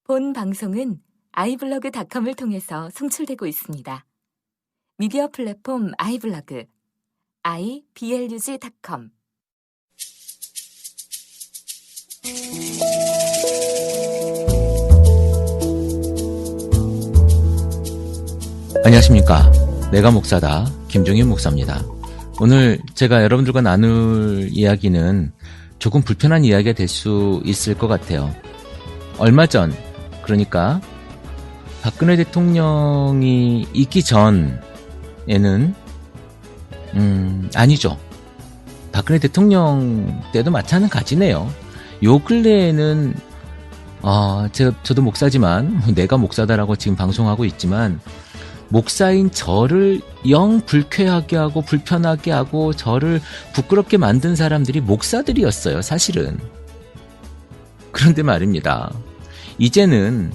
본 방송은 iblog.com을 통해서 송출되고 있습니다. 미디어 플랫폼 iblog, iblog.com. 안녕하십니까. 내가 목사다. 김종인 목사입니다. 오늘 제가 여러분들과 나눌 이야기는 조금 불편한 이야기가 될 수 있을 것 같아요. 얼마 전, 그러니까 박근혜 대통령이 있기 전에는 아니죠. 박근혜 대통령 때도 마찬가지네요. 요 근래에는 저도 목사지만 내가 목사다라고 지금 방송하고 있지만 목사인 저를 영 불쾌하게 하고 불편하게 하고 저를 부끄럽게 만든 사람들이 목사들이었어요, 사실은. 그런데 말입니다. 이제는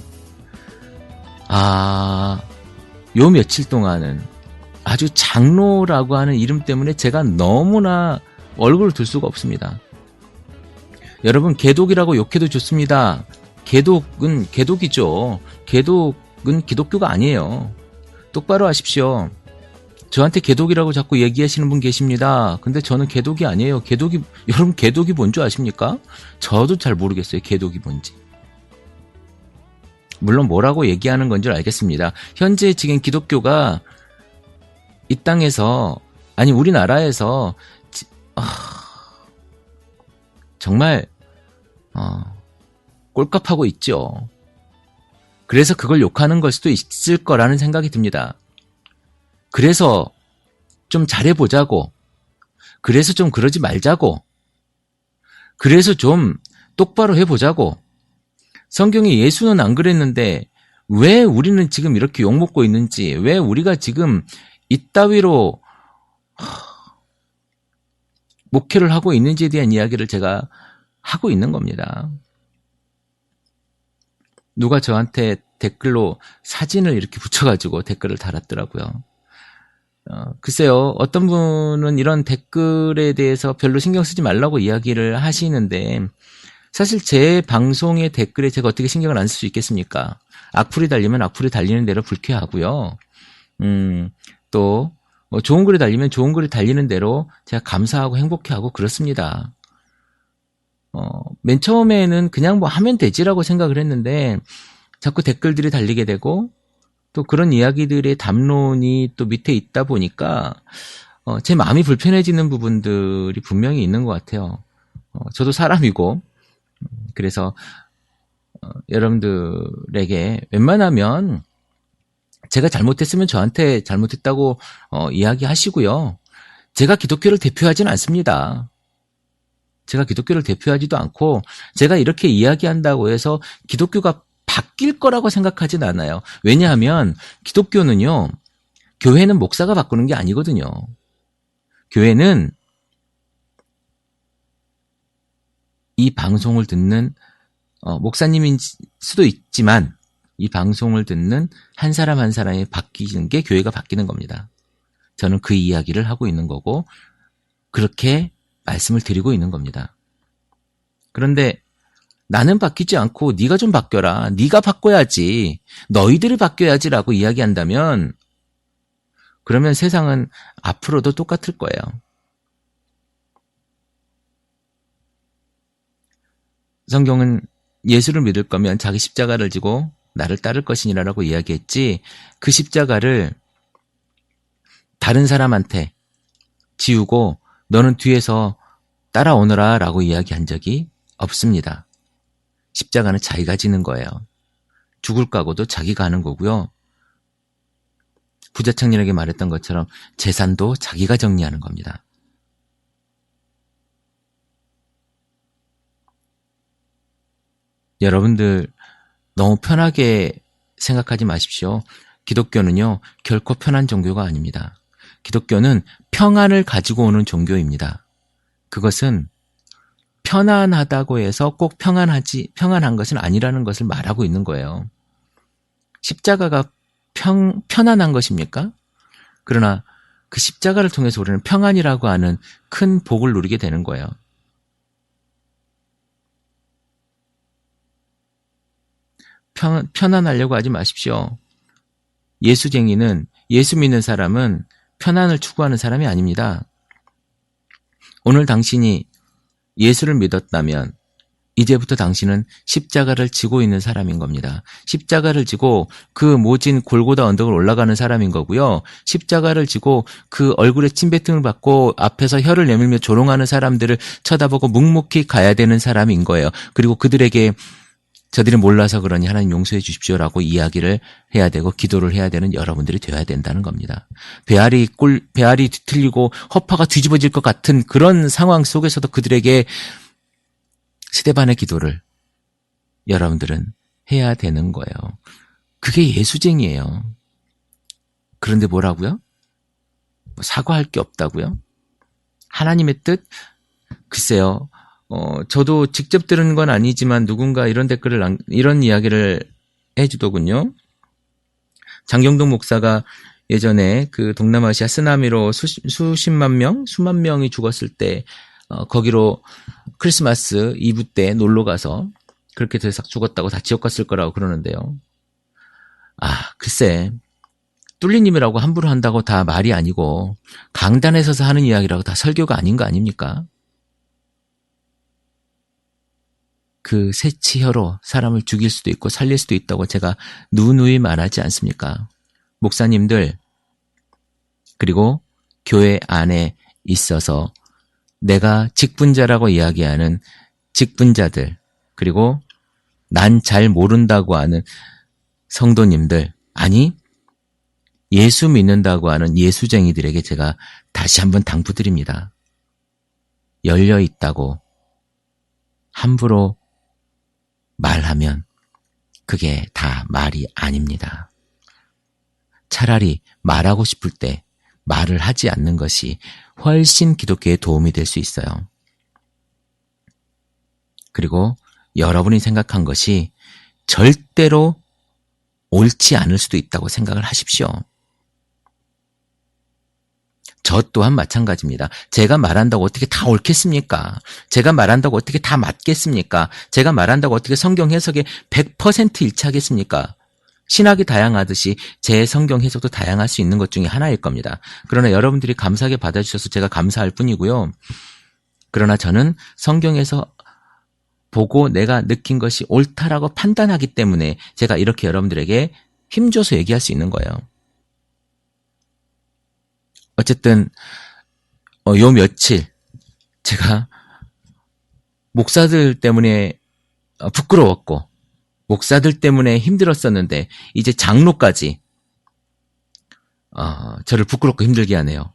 요 며칠 동안은 아주 장로라고 하는 이름 때문에 제가 너무나 얼굴을 둘 수가 없습니다. 여러분, 개독이라고 욕해도 좋습니다. 개독은 개독이죠. 개독은 기독교가 아니에요. 똑바로 하십시오. 저한테 개독이라고 자꾸 얘기하시는 분 계십니다. 근데 저는 개독이 아니에요. 여러분 개독이 뭔지 아십니까? 저도 잘 모르겠어요. 개독이 뭔지. 물론 뭐라고 얘기하는 건 줄 알겠습니다. 현재 지금 기독교가 이 땅에서, 아니 우리나라에서 정말 꼴값하고 있죠. 그래서 그걸 욕하는 걸 수도 있을 거라는 생각이 듭니다. 그래서 좀 잘해보자고, 그래서 좀 그러지 말자고, 그래서 좀 똑바로 해보자고. 성경에 예수는 안 그랬는데 왜 우리는 지금 이렇게 욕먹고 있는지, 왜 우리가 지금 이따위로 목회를 하고 있는지에 대한 이야기를 제가 하고 있는 겁니다. 누가 저한테 댓글로 사진을 이렇게 붙여가지고 댓글을 달았더라고요. 글쎄요, 어떤 분은 이런 댓글에 대해서 별로 신경 쓰지 말라고 이야기를 하시는데, 사실 제 방송의 댓글에 제가 어떻게 신경을 안 쓸 수 있겠습니까? 악플이 달리면 악플이 달리는 대로 불쾌하고요. 또 좋은 글이 달리면 좋은 글이 달리는 대로 제가 감사하고 행복해하고 그렇습니다. 맨 처음에는 그냥 뭐 하면 되지라고 생각을 했는데 자꾸 댓글들이 달리게 되고 또 그런 이야기들의 담론이 또 밑에 있다 보니까 제 마음이 불편해지는 부분들이 분명히 있는 것 같아요. 저도 사람이고, 그래서 여러분들에게 웬만하면 제가 잘못했으면 저한테 잘못했다고 이야기하시고요. 제가 기독교를 대표하지는 않습니다. 제가 기독교를 대표하지도 않고 제가 이렇게 이야기한다고 해서 기독교가 바뀔 거라고 생각하진 않아요. 왜냐하면 기독교는요, 교회는 목사가 바꾸는 게 아니거든요. 교회는 이 방송을 듣는 목사님일 수도 있지만 이 방송을 듣는 한 사람 한 사람이 바뀌는 게 교회가 바뀌는 겁니다. 저는 그 이야기를 하고 있는 거고 그렇게 말씀을 드리고 있는 겁니다. 그런데 나는 바뀌지 않고 네가 좀 바뀌어라, 네가 바꿔야지, 너희들이 바뀌어야지라고 이야기한다면 그러면 세상은 앞으로도 똑같을 거예요. 성경은 예수를 믿을 거면 자기 십자가를 지고 나를 따를 것이니라고 이야기했지, 그 십자가를 다른 사람한테 지우고 너는 뒤에서 따라오너라 라고 이야기한 적이 없습니다. 십자가는 자기가 지는 거예요. 죽을 각오도 자기가 하는 거고요. 부자 청년에게 말했던 것처럼 재산도 자기가 정리하는 겁니다. 여러분들 너무 편하게 생각하지 마십시오. 기독교는요, 결코 편한 종교가 아닙니다. 기독교는 평안을 가지고 오는 종교입니다. 그것은 편안하다고 해서 꼭 평안한 것은 아니라는 것을 말하고 있는 거예요. 십자가가 편안한 것입니까? 그러나 그 십자가를 통해서 우리는 평안이라고 하는 큰 복을 누리게 되는 거예요. 편안하려고 하지 마십시오. 예수쟁이는, 예수 믿는 사람은 편안을 추구하는 사람이 아닙니다. 오늘 당신이 예수를 믿었다면 이제부터 당신은 십자가를 지고 있는 사람인 겁니다. 십자가를 지고 그 모진 골고다 언덕을 올라가는 사람인 거고요. 십자가를 지고 그 얼굴에 침뱉음을 받고 앞에서 혀를 내밀며 조롱하는 사람들을 쳐다보고 묵묵히 가야 되는 사람인 거예요. 그리고 그들에게 저들이 몰라서 그러니 하나님 용서해 주십시오라고 이야기를 해야 되고 기도를 해야 되는 여러분들이 되어야 된다는 겁니다. 배알이 뒤틀리고 허파가 뒤집어질 것 같은 그런 상황 속에서도 그들에게 스데반의 기도를 여러분들은 해야 되는 거예요. 그게 예수쟁이에요. 그런데 뭐라고요? 사과할 게 없다고요? 하나님의 뜻? 글쎄요. 저도 직접 들은 건 아니지만 누군가 이런 이런 이야기를 해주더군요. 장경동 목사가 예전에 그 동남아시아 쓰나미로 수만 명이 죽었을 때 거기로 크리스마스 이브 때 놀러 가서 그렇게 돼서 죽었다고 다 지옥 갔을 거라고 그러는데요. 글쎄, 뚫리님이라고 함부로 한다고 다 말이 아니고 강단에 서서 하는 이야기라고 다 설교가 아닌 거 아닙니까? 그 새치혀로 사람을 죽일 수도 있고 살릴 수도 있다고 제가 누누이 말하지 않습니까? 목사님들, 그리고 교회 안에 있어서 내가 직분자라고 이야기하는 직분자들, 그리고 난 잘 모른다고 하는 성도님들, 아니 예수 믿는다고 하는 예수쟁이들에게 제가 다시 한번 당부드립니다. 열려 있다고 함부로 말하면 그게 다 말이 아닙니다. 차라리 말하고 싶을 때 말을 하지 않는 것이 훨씬 기독교에 도움이 될 수 있어요. 그리고 여러분이 생각한 것이 절대로 옳지 않을 수도 있다고 생각을 하십시오. 저 또한 마찬가지입니다. 제가 말한다고 어떻게 다 옳겠습니까? 제가 말한다고 어떻게 다 맞겠습니까? 제가 말한다고 어떻게 성경 해석에 100% 일치하겠습니까? 신학이 다양하듯이 제 성경 해석도 다양할 수 있는 것 중에 하나일 겁니다. 그러나 여러분들이 감사하게 받아주셔서 제가 감사할 뿐이고요. 그러나 저는 성경에서 보고 내가 느낀 것이 옳다라고 판단하기 때문에 제가 이렇게 여러분들에게 힘줘서 얘기할 수 있는 거예요. 어쨌든 요 며칠 제가 목사들 때문에 부끄러웠고 목사들 때문에 힘들었었는데 이제 장로까지 저를 부끄럽고 힘들게 하네요.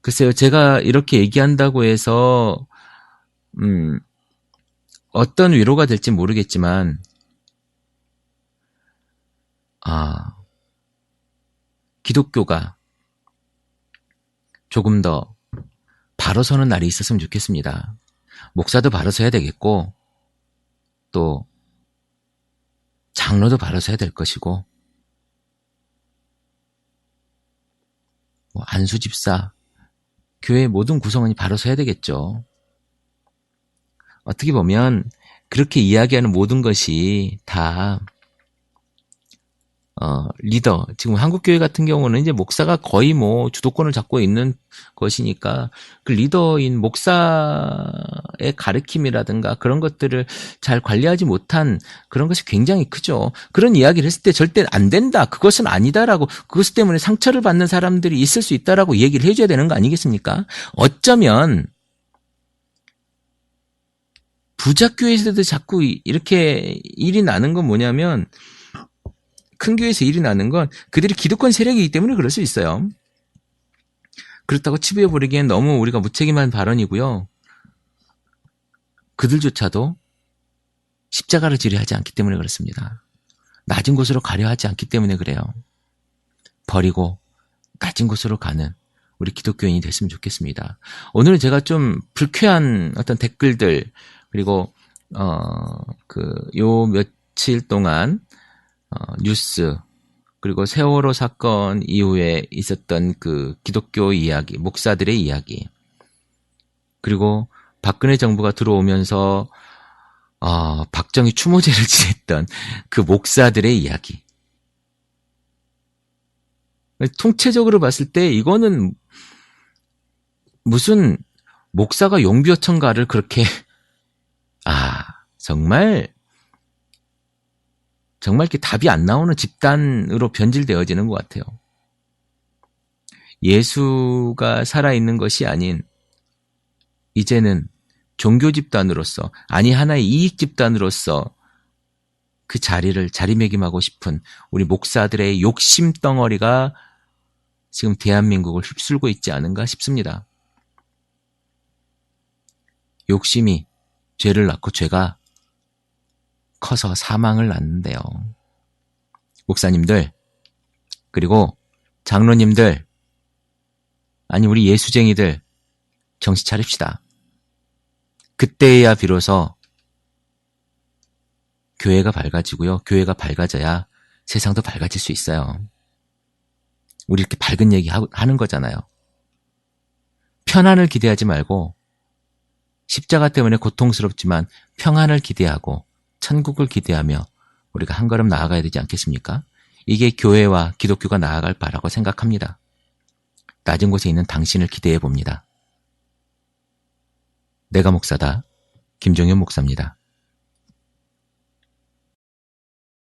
글쎄요, 제가 이렇게 얘기한다고 해서 어떤 위로가 될지 모르겠지만 기독교가 조금 더 바로 서는 날이 있었으면 좋겠습니다. 목사도 바로 서야 되겠고 또 장로도 바로 서야 될 것이고 안수 집사, 교회 모든 구성원이 바로 서야 되겠죠. 어떻게 보면 그렇게 이야기하는 모든 것이 다 리더, 지금 한국교회 같은 경우는 이제 목사가 거의 주도권을 잡고 있는 것이니까 그 리더인 목사의 가르침이라든가 그런 것들을 잘 관리하지 못한 그런 것이 굉장히 크죠. 그런 이야기를 했을 때 절대 안 된다, 그것은 아니다라고, 그것 때문에 상처를 받는 사람들이 있을 수 있다라고 얘기를 해줘야 되는 거 아니겠습니까? 어쩌면 부작교회에서도 자꾸 이렇게 일이 나는 건 뭐냐면, 큰 교회에서 일이 나는 건 그들이 기득권 세력이기 때문에 그럴 수 있어요. 그렇다고 치부해버리기엔 너무 우리가 무책임한 발언이고요. 그들조차도 십자가를 지려 하지 않기 때문에 그렇습니다. 낮은 곳으로 가려 하지 않기 때문에 그래요. 버리고 낮은 곳으로 가는 우리 기독교인이 됐으면 좋겠습니다. 오늘은 제가 좀 불쾌한 어떤 댓글들, 그리고 요 며칠 동안 뉴스, 그리고 세월호 사건 이후에 있었던 그 기독교 이야기, 목사들의 이야기, 그리고 박근혜 정부가 들어오면서 적정히 추모제를 지냈던 그 목사들의 이야기. 통체적으로 봤을 때 이거는 무슨 목사가 용비어천가를 그렇게 정말 이렇게 답이 안 나오는 집단으로 변질되어지는 것 같아요. 예수가 살아있는 것이 아닌 이제는 종교 집단으로서, 아니 하나의 이익 집단으로서 그 자리를 자리매김하고 싶은 우리 목사들의 욕심 덩어리가 지금 대한민국을 휩쓸고 있지 않은가 싶습니다. 욕심이 죄를 낳고 죄가 커서 사망을 낳는데요. 목사님들, 그리고 장로님들, 아니 우리 예수쟁이들 정신 차립시다. 그때야 비로소 교회가 밝아지고요. 교회가 밝아져야 세상도 밝아질 수 있어요. 우리 이렇게 밝은 얘기 하는 거잖아요. 편안을 기대하지 말고 십자가 때문에 고통스럽지만 평안을 기대하고 천국을 기대하며 우리가 한 걸음 나아가야 되지 않겠습니까? 이게 교회와 기독교가 나아갈 바라고 생각합니다. 낮은 곳에 있는 당신을 기대해 봅니다. 내가 목사다. 김종현 목사입니다.